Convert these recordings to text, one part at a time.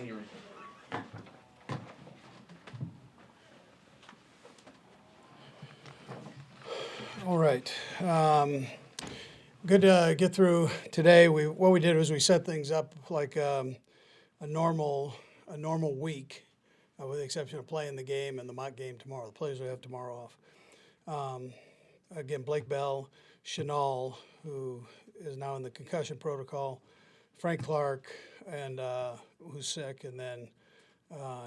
when you're in. All right. Good to get through today. What we did was we set things up like a normal week, with the exception of playing the game and the mock game tomorrow. The players will have tomorrow off. Again, Blake Bell, Chenal, who is now in the concussion protocol, Frank Clark, and who's sick, and then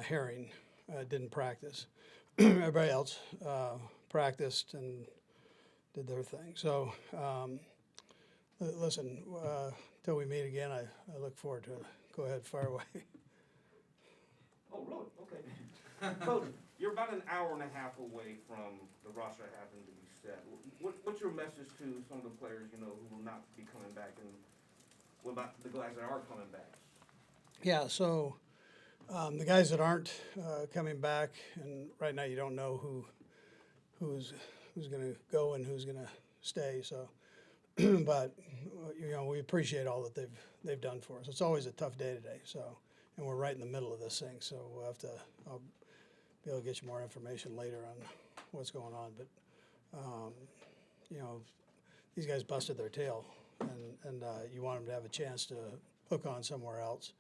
Herring didn't practice. Everybody else practiced and did their thing. So, listen, till we meet again, I look forward to it. Go ahead, fire away. Oh, really? Okay. Coach, you're about an hour and a half away from the roster having to be set. What's your message to some of the players, who will not be coming back, and what about the guys that are coming back? Yeah, so the guys that aren't coming back, and right now you don't know who's going to go and who's going to stay. So, but we appreciate all that they've done for us. It's always a tough day today. So, and we're right in the middle of this thing. So I'll be able to get you more information later on what's going on. But these guys busted their tail, and you want them to have a chance to hook on somewhere else,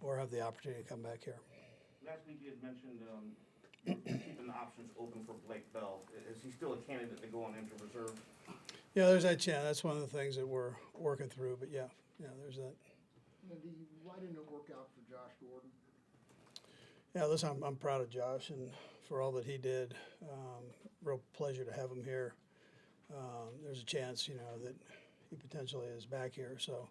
or have the opportunity to come back here. Last week you had mentioned keeping the options open for Blake Bell. Is he still a candidate to go on injured reserve? Yeah, there's that chance. That's one of the things that we're working through. But yeah, there's that. Andy, why didn't it work out for Josh Gordon? Yeah, listen, I'm proud of Josh and for all that he did. Real pleasure to have him here. There's a chance, that he potentially is back here. So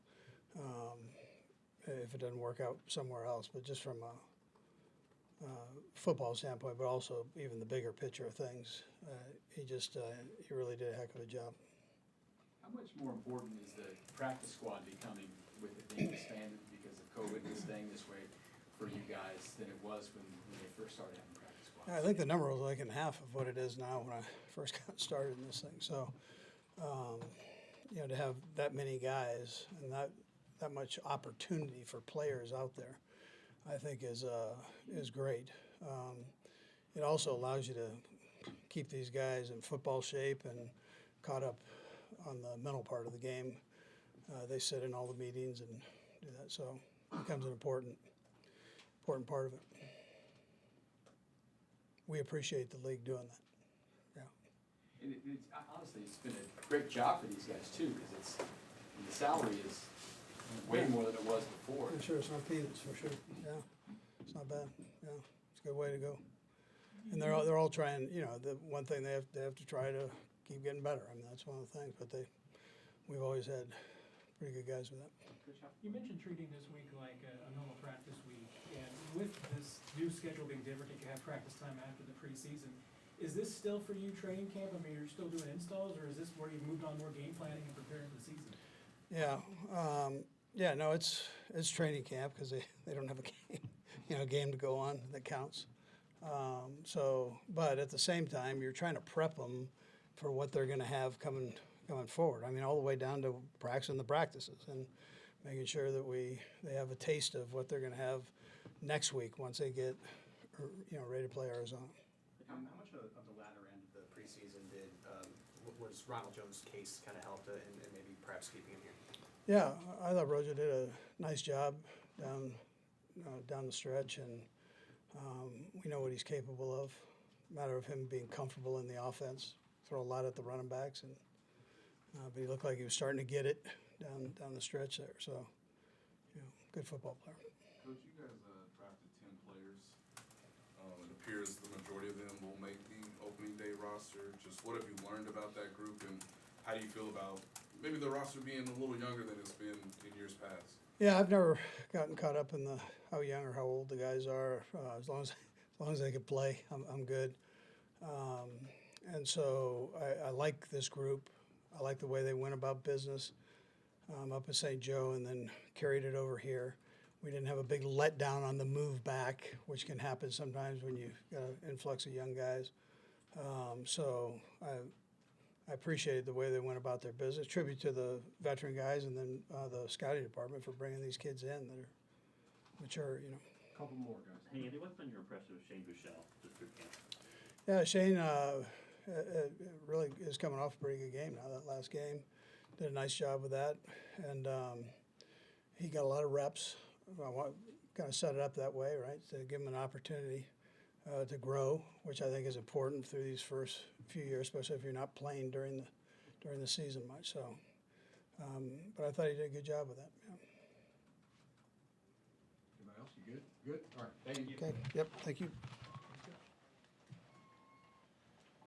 if it doesn't work out somewhere else, but just from a football standpoint, but also even the bigger picture of things, he really did a heck of a job. How much more important is the practice squad becoming with it being expanded because of COVID and staying this way for you guys than it was when they first started having practice squads? Yeah, I think the number was like in half of what it is now when I first got started in this thing. So, to have that many guys and that much opportunity for players out there, I think is great. It also allows you to keep these guys in football shape and caught up on the mental part of the game. They sit in all the meetings and do that, so it becomes an important part of it. We appreciate the league doing that. Yeah. And honestly, it's been a great job for these guys too, because the salary is way more than it was before. For sure, it's not peanuts, for sure. Yeah, it's not bad. Yeah, it's a good way to go. And they're all trying. The one thing they have to try to keep getting better. I mean, that's one of the things. But we've always had pretty good guys with that. You mentioned treating this week like a normal practice week, and with this new schedule being different, you have practice time after the preseason. Is this still for you training camp? I mean, you're still doing installs, or is this where you've moved on more game planning and preparing for the season? Yeah. No, it's training camp because they don't have a game to go on that counts. But at the same time, you're trying to prep them for what they're going to have coming forward. I mean, all the way down to practicing the practices and making sure that they have a taste of what they're going to have next week once they get ready to play Arizona. How much of the latter end of the preseason was Ronald Jones' case kind of helped and maybe perhaps keeping him here? Yeah, I thought Rojo did a nice job down the stretch, and we know what he's capable of. Matter of him being comfortable in the offense, throw a lot at the running backs, and but he looked like he was starting to get it down the stretch there. So, good football player. Coach, you guys drafted 10 players. It appears the majority of them will make the opening day roster. Just what have you learned about that group, and how do you feel about maybe the roster being a little younger than it's been in years past? Yeah, I've never gotten caught up in how young or how old the guys are. As long as they can play, I'm good. And so I like this group. I like the way they went about business up in St. Joe and then carried it over here. We didn't have a big letdown on the move back, which can happen sometimes when you've got an influx of young guys. So I appreciated the way they went about their business. Tribute to the veteran guys and then the scouting department for bringing these kids in that are mature, Couple more, guys. Hey, Andy, what's been your impression of Shane Buechele this through camp? Yeah, Shane really is coming off a pretty good game now. That last game, did a nice job with that, and he got a lot of reps. I want kind of set it up that way, right, to give him an opportunity to grow, which I think is important through these first few years, especially if you're not playing during the season much. So, but I thought he did a good job with that. Yeah. Anybody else? You good? Good? All right, thank you. Okay. Yep. Thank you.